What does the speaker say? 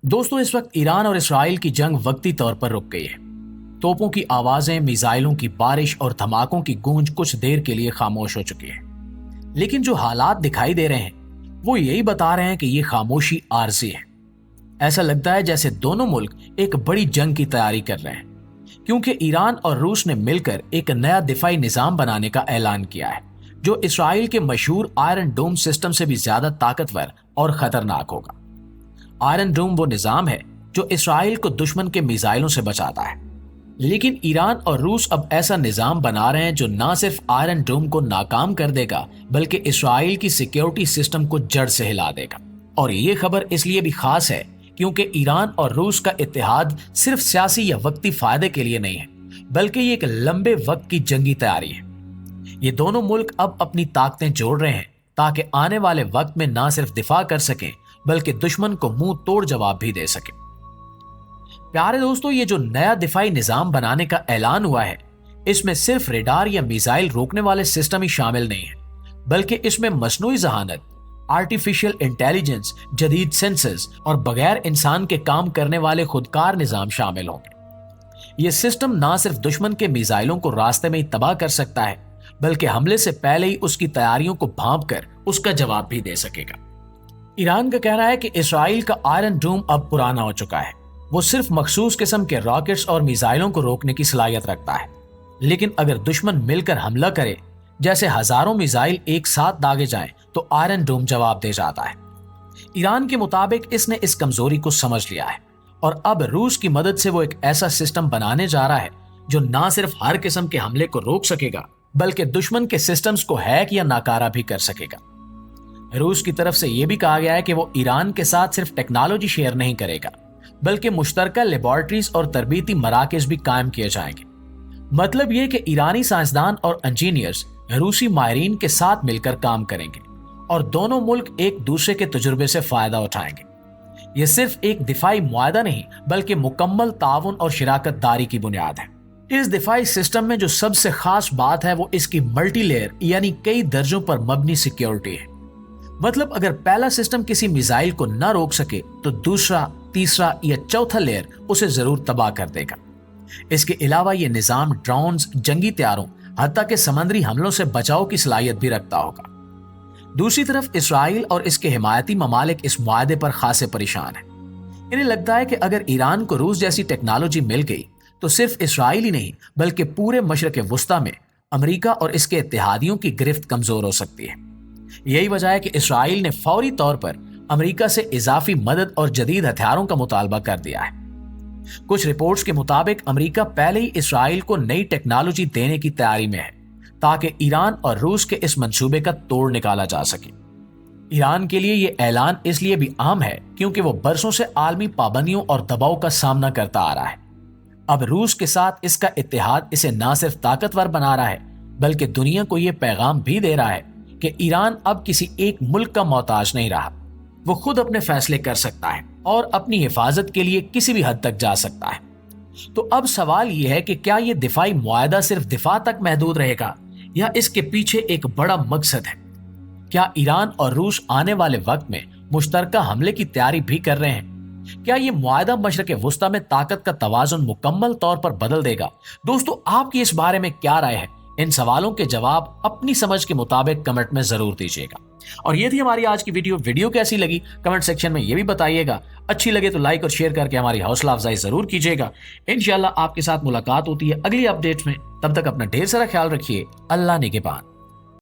दोस्तों, इस वक्त ईरान और इसराइल की जंग वक्ती तौर पर रुक गई है। तोपों की आवाजें, मिसाइलों की बारिश और धमाकों की गूंज कुछ देर के लिए खामोश हो चुकी है। लेकिन जो हालात दिखाई दे रहे हैं वो यही बता रहे हैं कि ये खामोशी आरजी है। ऐसा लगता है जैसे दोनों मुल्क एक बड़ी जंग की तैयारी कर रहे हैं, क्योंकि ईरान और रूस ने मिलकर एक नया दिफाई निजाम बनाने का ऐलान किया है जो इसराइल के मशहूर आयरन डोम सिस्टम से भी ज्यादा ताकतवर और खतरनाक होगा। आयरन डोम वो निजाम है जो इसराइल को दुश्मन के मिसाइलों से बचाता है। लेकिन ईरान और रूस अब ऐसा निजाम बना रहे हैं जो ना सिर्फ आयरन डोम को नाकाम कर देगा बल्कि इसराइल की सिक्योरिटी सिस्टम को जड़ से हिला देगा। और ये खबर इसलिए भी खास है क्योंकि ईरान और रूस का इत्तेहाद सिर्फ सियासी या वक्ती फायदे के लिए नहीं है, बल्कि ये एक लंबे वक्त की जंगी तैयारी है। ये दोनों मुल्क अब अपनी ताकतें जोड़ रहे हैं ताकि आने वाले वक्त में ना सिर्फ दिफा कर सकें बल्कि दुश्मन को मुंह तोड़ जवाब भी दे सके। प्यारे दोस्तों, ये जो नया दिफाई निजाम बनाने का ऐलान हुआ है, इसमें सिर्फ रेडार या मिसाइल रोकने वाले सिस्टम ही शामिल नहीं है, बल्कि इसमें मसनूई जहानत, आर्टिफिशियल इंटेलिजेंस, जदीद सेंसर्स और बगैर इंसान के काम करने वाले खुदकार निजाम शामिल होंगे। ये सिस्टम ना सिर्फ दुश्मन के मिसाइलों को रास्ते में ही तबाह कर सकता है, बल्कि हमले से पहले ही उसकी तैयारियों को भांप कर उसका जवाब भी दे सकेगा। ईरान का कहना है कि इसराइल का आयरन डोम अब पुराना हो चुका है। वो सिर्फ मखसूस किस्म के रॉकेट्स और मिसाइलों को रोकने की सलाहियत रखता है, लेकिन अगर दुश्मन मिलकर हमला करे, जैसे हजारों मिसाइल एक साथ दागे जाएं, तो आयरन डोम जवाब दे जाता है। ईरान के मुताबिक इसने इस कमजोरी को समझ लिया है और अब रूस की मदद से वो एक ऐसा सिस्टम बनाने जा रहा है जो ना सिर्फ हर किस्म के हमले को रोक सकेगा बल्कि दुश्मन के सिस्टम्स को हैक या नाकारा भी कर सकेगा। रूस की तरफ से यह भी कहा गया है कि वो ईरान के साथ सिर्फ टेक्नोलॉजी शेयर नहीं करेगा बल्कि मुश्तरका लेबोरेटरीज और तरबीती मराकज भी कायम किए जाएंगे। मतलब यह कि ईरानी साइंसदान और इंजीनियर्स रूसी माहिरीन के साथ मिलकर काम करेंगे और दोनों मुल्क एक दूसरे के तजुर्बे से फायदा उठाएंगे। यह सिर्फ एक दिफाई मुआहदा नहीं बल्कि मुकम्मल ताउन और शराकत दारी की बुनियाद है। इस दिफाई सिस्टम में जो सबसे खास बात है वो इसकी मल्टी लेयर यानी कई दर्जों पर मबनी सिक्योरिटी है। मतलब अगर पहला सिस्टम किसी मिसाइल को न रोक सके तो दूसरा, तीसरा या चौथा लेयर उसे जरूर तबाह कर देगा। इसके अलावा यह निजाम ड्रोन्स, जंगी तैयारों, हत्ता के समंदरी हमलों से बचाव की सलाहियत भी रखता होगा। दूसरी तरफ इसराइल और इसके हिमायती ममालिक इस मुआहदे पर खासे परेशान है। इन्हें लगता है कि अगर ईरान को रूस जैसी टेक्नोलॉजी मिल गई तो सिर्फ इसराइल ही नहीं बल्कि पूरे मशरक वस्ता में अमेरिका और इसके इत्तेहादियों की गिरफ्त कमजोर हो सकती है। यही वजह है कि इसराइल ने फौरी तौर पर अमेरिका से इजाफी मदद और जदीद हथियारों का मुतालबा कर दिया है। कुछ रिपोर्ट्स के मुताबिक अमेरिका पहले ही इसराइल को नई टेक्नोलॉजी देने की तैयारी में है ताकि ईरान और रूस के इस मंसूबे का तोड़ निकाला जा सके। ईरान के लिए यह ऐलान इसलिए भी अहम है क्योंकि वो बरसों से आलमी पाबंदियों और दबाव का सामना करता आ रहा है। अब रूस के साथ इसका इत्तेहाद इसे ना सिर्फ ताकतवर बना रहा है बल्कि दुनिया को यह पैगाम भी दे रहा है कि ईरान अब किसी एक मुल्क का मोहताज नहीं रहा। वो खुद अपने फैसले कर सकता है और अपनी हिफाजत के लिए किसी भी हद तक जा सकता है। तो अब सवाल यह है कि क्या यह दिफाई मुआहदा सिर्फ दिफा तक महदूद रहेगा या इसके पीछे एक बड़ा मकसद है? क्या ईरान और रूस आने वाले वक्त में मुश्तरका हमले की तैयारी भी कर रहे हैं? क्या ये मुआहदा मशरक वस्ता में ताकत का तवाजुन मुकम्मल तौर पर बदल देगा? दोस्तों, आपकी इस बारे में क्या राय है? इन सवालों के जवाब अपनी समझ के मुताबिक कमेंट में जरूर दीजिएगा। और ये थी हमारी आज की वीडियो कैसी लगी कमेंट सेक्शन में ये भी बताइएगा। अच्छी लगे तो लाइक और शेयर करके हमारी हौसला अफजाई जरूर कीजिएगा। इंशाल्लाह आपके साथ मुलाकात होती है अगली अपडेट में। तब तक अपना ढेर सारा ख्याल रखिए। अल्लाह निगहबान।